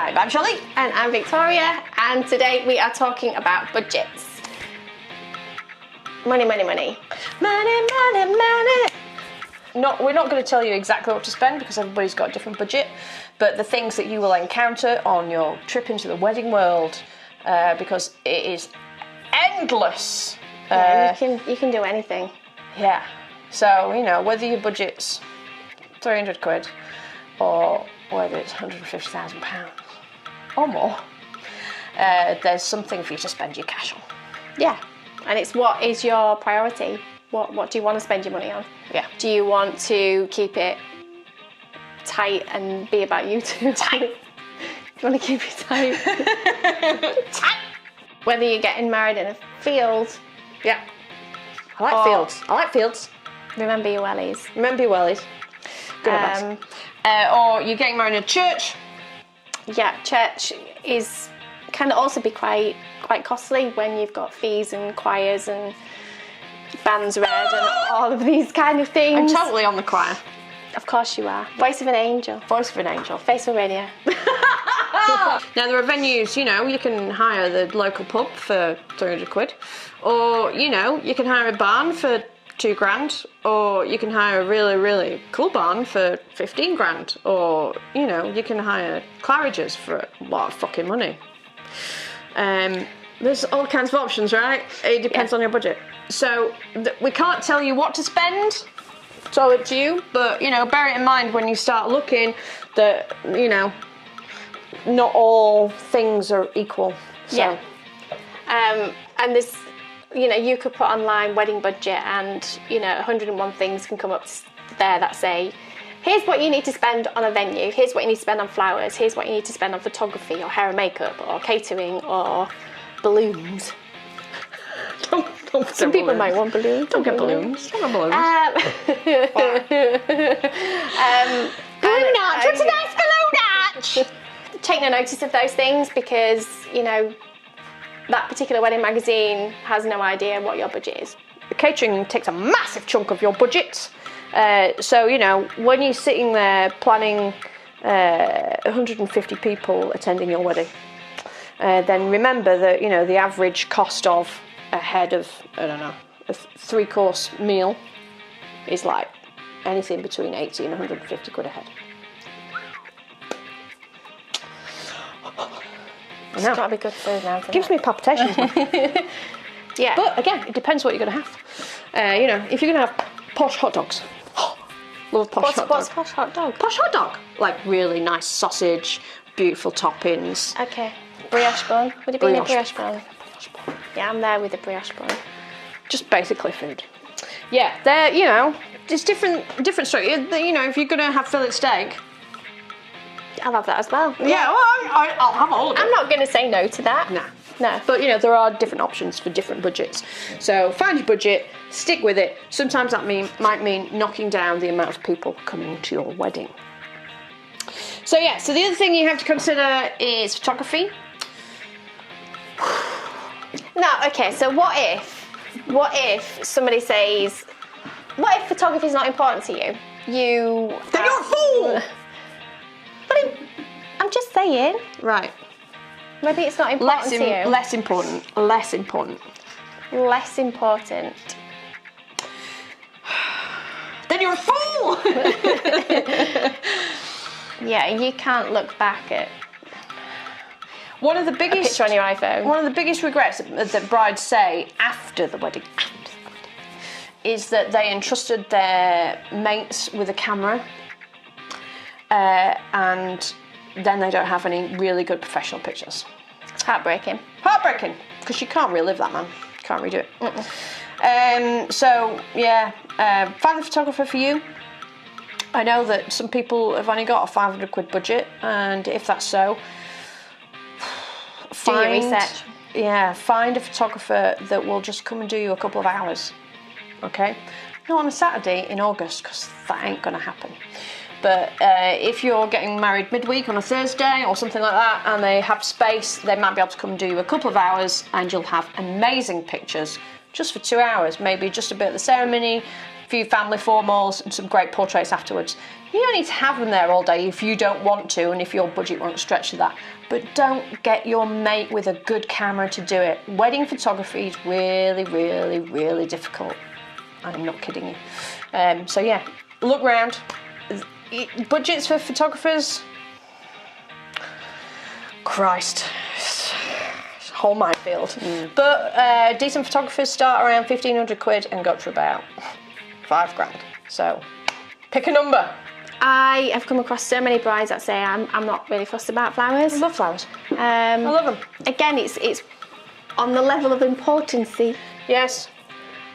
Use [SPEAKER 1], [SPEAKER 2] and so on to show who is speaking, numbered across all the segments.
[SPEAKER 1] Subscribe. I'm Shelly.
[SPEAKER 2] And I'm Victoria, and today we are talking about budgets. Money, money, money.
[SPEAKER 1] Money, money, money. We're not going to tell you exactly what to spend because everybody's got a different budget, but the things that you will encounter on your trip into the wedding world, because it is endless.
[SPEAKER 2] Yeah, you can do anything.
[SPEAKER 1] Yeah. So, you know, whether your budget's 300 quid or whether it's £150,000 or more, there's something for you to spend your cash on.
[SPEAKER 2] Yeah. And it's what is your priority? What do you want to spend your money on?
[SPEAKER 1] Yeah.
[SPEAKER 2] Do you want to keep it tight and be about you too?
[SPEAKER 1] Tight.
[SPEAKER 2] You want to keep it tight?
[SPEAKER 1] Tight.
[SPEAKER 2] Whether you're getting married in a field.
[SPEAKER 1] Yeah. I like fields.
[SPEAKER 2] Remember your wellies.
[SPEAKER 1] Remember your wellies. Good or bad. Or you're getting married in a church.
[SPEAKER 2] Yeah, church can also be quite costly when you've got fees and choirs and bands read and all of these kind of things.
[SPEAKER 1] I'm totally on the choir.
[SPEAKER 2] Of course you are. Voice of an angel.
[SPEAKER 1] Voice of an angel.
[SPEAKER 2] Face for radio.
[SPEAKER 1] Now there are venues, you know, you can hire the local pub for 300 quid, or, you know, you can hire a barn for £2,000, or you can hire a really, really cool barn for 15 grand, or, you know, you can hire claridges for a lot of fucking money. There's all kinds of options, right? It depends on your budget. So we can't tell you what to spend. It's all up to you. But, you know, bear it in mind when you start looking that, you know, not all things are equal. So.
[SPEAKER 2] Yeah. And this, you know, you could put online wedding budget and, you know, 101 things can come up there that say, here's what you need to spend on a venue, here's what you need to spend on flowers, here's what you need to spend on photography or hair and makeup or catering or balloons.
[SPEAKER 1] Don't
[SPEAKER 2] Some people might want balloons.
[SPEAKER 1] Don't get balloons. Don't get balloons.
[SPEAKER 2] Balloon arch. What's a nice balloon arch? Take no notice of those things because, you know, that particular wedding magazine has no idea what your budget is.
[SPEAKER 1] Catering takes a massive chunk of your budget. So, you know, when you're sitting there planning 150 people attending your wedding, then remember that, you know, the average cost of a head of, I don't know, a 3-course meal is like anything between 80 and 150 quid a head.
[SPEAKER 2] It's got to be good food now.
[SPEAKER 1] Gives me palpitations.
[SPEAKER 2] Yeah.
[SPEAKER 1] But again, it depends what you're going to have. You know, if you're going to have posh hot dogs. Love posh hot dog.
[SPEAKER 2] What's posh hot dog?
[SPEAKER 1] Posh hot dog. Like really nice sausage, beautiful toppings.
[SPEAKER 2] Okay. Brioche bun. Would it be a brioche bun? Yeah, I'm there with the brioche bun.
[SPEAKER 1] Just basically food. Yeah, they're, you know, it's different story. You know, if you're going to have fillet steak.
[SPEAKER 2] I'll have that as well.
[SPEAKER 1] Yeah, well, I'll have all of it.
[SPEAKER 2] I'm not going to say no to that.
[SPEAKER 1] Nah.
[SPEAKER 2] No.
[SPEAKER 1] But, you know, there are different options for different budgets. So find your budget, stick with it. Sometimes that might mean knocking down the amount of people coming to your wedding. So, yeah, so the other thing you have to consider is photography.
[SPEAKER 2] No, okay, so what if somebody says, what if photography is not important to you?
[SPEAKER 1] Then you're a fool!
[SPEAKER 2] But I'm just saying.
[SPEAKER 1] Right.
[SPEAKER 2] Maybe it's not important to you.
[SPEAKER 1] Less important.
[SPEAKER 2] Less important.
[SPEAKER 1] Then you're a fool!
[SPEAKER 2] Yeah, you can't look back at
[SPEAKER 1] one of the biggest
[SPEAKER 2] picture on your iPhone.
[SPEAKER 1] One of the biggest regrets that brides say after the wedding is that they entrusted their mates with a camera and then they don't have any really good professional pictures.
[SPEAKER 2] It's heartbreaking.
[SPEAKER 1] Heartbreaking, because you can't relive that, man. You can't redo it. So, yeah, find a photographer for you. I know that some people have only got a 500 quid budget, and if that's so,
[SPEAKER 2] do your research.
[SPEAKER 1] Yeah, find a photographer that will just come and do you a couple of hours, okay? Not on a Saturday in August, because that ain't going to happen. But if you're getting married midweek on a Thursday or something like that, and they have space, they might be able to come and do you a couple of hours, and you'll have amazing pictures just for 2 hours, maybe just a bit of the ceremony, few family formals, and some great portraits afterwards. You don't need to have them there all day if you don't want to and if your budget won't stretch to that. But don't get your mate with a good camera to do it. Wedding photography is really, really, really difficult. I'm not kidding you. So yeah, look round. Budgets for photographers, Christ, whole minefield. But decent photographers start around 1,500 quid and go up to about 5 grand. So pick a number.
[SPEAKER 2] I have come across so many brides that say I'm not really fussed about flowers.
[SPEAKER 1] I love flowers. I love them.
[SPEAKER 2] Again, it's on the level of importancy.
[SPEAKER 1] Yes.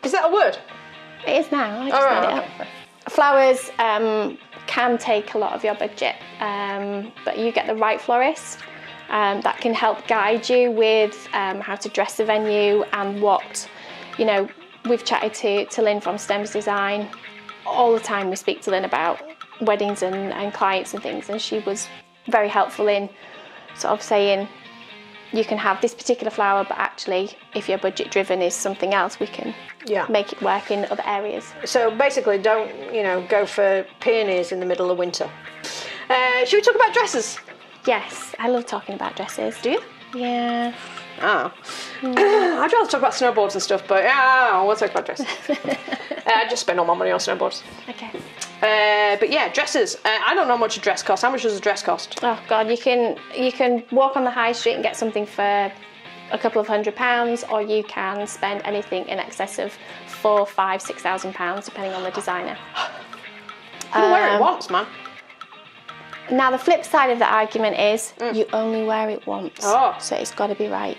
[SPEAKER 1] Is that a word?
[SPEAKER 2] It is now. I just made it up. Flowers can take a lot of your budget, but you get the right florist that can help guide you with how to dress the venue and what, we've chatted to Lynn from Stems Design. All the time we speak to Lynn about weddings and clients and things, and she was very helpful in sort of saying, you can have this particular flower, but actually if your budget driven is something else, we can make it work in other areas.
[SPEAKER 1] So basically don't, go for peonies in the middle of winter. Should we talk about dresses?
[SPEAKER 2] Yes, I love talking about dresses.
[SPEAKER 1] Do you?
[SPEAKER 2] Yeah.
[SPEAKER 1] Oh. I'd rather talk about snowboards and stuff, but yeah, we'll talk about dresses. I just spend all my money on snowboards.
[SPEAKER 2] Okay.
[SPEAKER 1] But yeah, dresses. I don't know how much a dress costs. How much does a dress cost?
[SPEAKER 2] Oh God, you can walk on the high street and get something for a couple of £100, or you can spend anything in excess of £4,000, £5,000, £6,000, depending on the designer.
[SPEAKER 1] You can wear it once, man.
[SPEAKER 2] Now the flip side of the argument is you only wear it once, so it's got to be right.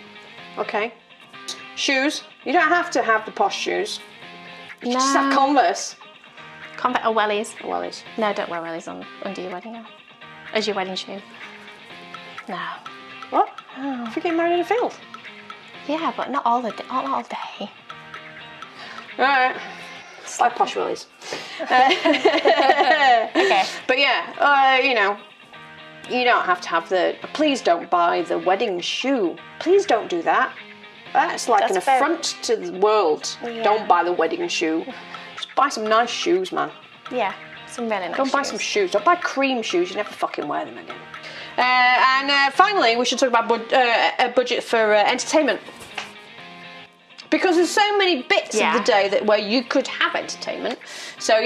[SPEAKER 1] Okay. Shoes. You don't have to have the posh shoes. You just have Converse.
[SPEAKER 2] Converse or wellies.
[SPEAKER 1] Wellies.
[SPEAKER 2] No, don't wear wellies under your wedding gown. As your wedding shoe. No.
[SPEAKER 1] What? Oh. If you're getting married in a field.
[SPEAKER 2] Yeah, but not all day.
[SPEAKER 1] Alright. It's like posh wellies.
[SPEAKER 2] Okay.
[SPEAKER 1] But yeah, you don't have to have please don't buy the wedding shoe. Please don't do that. That's like an affront to the world. Yeah. Don't buy the wedding shoe. Just buy some nice shoes, man.
[SPEAKER 2] Yeah, some really nice
[SPEAKER 1] shoes. Go buy some shoes. Don't buy cream shoes. You never fucking wear them again. And finally, we should talk about a budget for entertainment. Because there's so many bits of the day where you could have entertainment. So,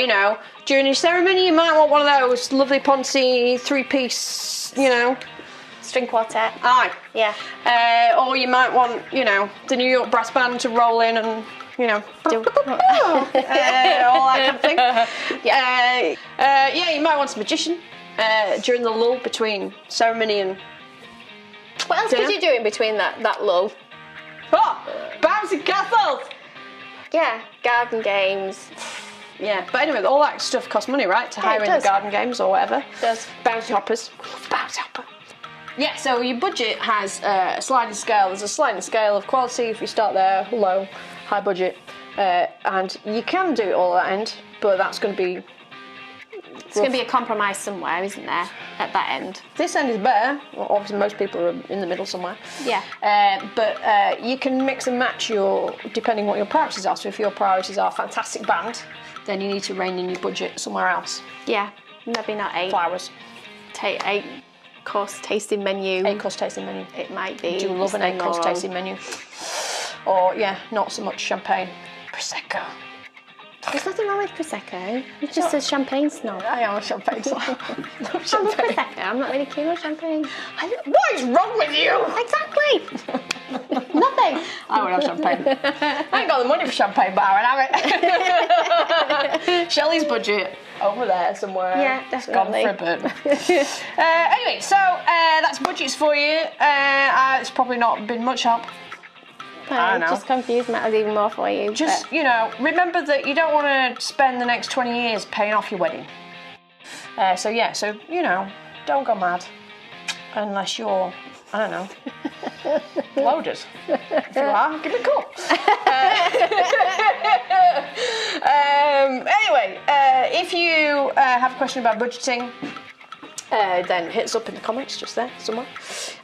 [SPEAKER 1] during your ceremony, you might want one of those lovely poncy 3-piece,
[SPEAKER 2] string quartet.
[SPEAKER 1] Aye.
[SPEAKER 2] Yeah.
[SPEAKER 1] Or you might want, the New York brass band to roll in and, all that kind of thing. Yeah. You might want a magician during the lull between ceremony and
[SPEAKER 2] What else could you do in between that lull?
[SPEAKER 1] Oh, bouncy castles!
[SPEAKER 2] Yeah, garden games.
[SPEAKER 1] Yeah, but anyway, all that stuff costs money, right? To hire in the garden games or whatever.
[SPEAKER 2] It does.
[SPEAKER 1] Bouncy hoppers. Bouncy hopper. Yeah, so your budget has a sliding scale. There's a sliding scale of quality if you start there, low, high budget. And you can do it all at that end, but that's going to be...
[SPEAKER 2] It's going to be a compromise somewhere, isn't there, at that end?
[SPEAKER 1] This end is better. Well, obviously, most people are in the middle somewhere.
[SPEAKER 2] Yeah.
[SPEAKER 1] But you can mix and match depending what your priorities are. So if your priorities are fantastic band, then you need to rein in your budget somewhere else.
[SPEAKER 2] Yeah, maybe not 8.
[SPEAKER 1] Flowers.
[SPEAKER 2] 8-course tasting menu.
[SPEAKER 1] 8-course tasting menu.
[SPEAKER 2] It might be.
[SPEAKER 1] Do you love an 8-course tasting menu? Or, not so much champagne. Prosecco.
[SPEAKER 2] There's nothing wrong with Prosecco. You're just a champagne snob.
[SPEAKER 1] I am a champagne snob.
[SPEAKER 2] Love Prosecco. I'm not really keen on champagne.
[SPEAKER 1] What is wrong with you?
[SPEAKER 2] Exactly. Nothing.
[SPEAKER 1] I would have champagne. I ain't got the money for champagne, but I would have it. Shelly's budget over there somewhere.
[SPEAKER 2] Yeah, definitely.
[SPEAKER 1] It's gone for a bit. Anyway, so that's budgets for you. It's probably not been much help.
[SPEAKER 2] I know. Just confused matters even more for you.
[SPEAKER 1] Just, remember that you don't want to spend the next 20 years paying off your wedding. So, don't go mad. Unless you're, I don't know, loaded. If you are, give me a call. Anyway, if you have a question about budgeting, then hit us up in the comments just there somewhere,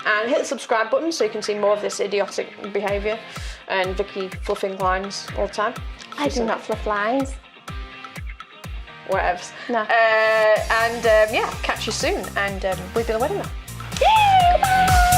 [SPEAKER 1] and hit the subscribe button so you can see more of this idiotic behaviour and Vicky fluffing lines all the time.
[SPEAKER 2] I do not fluff lines.
[SPEAKER 1] whatevs.
[SPEAKER 2] No.
[SPEAKER 1] And yeah, catch you soon. And we've been the wedding now.
[SPEAKER 2] Yay, bye.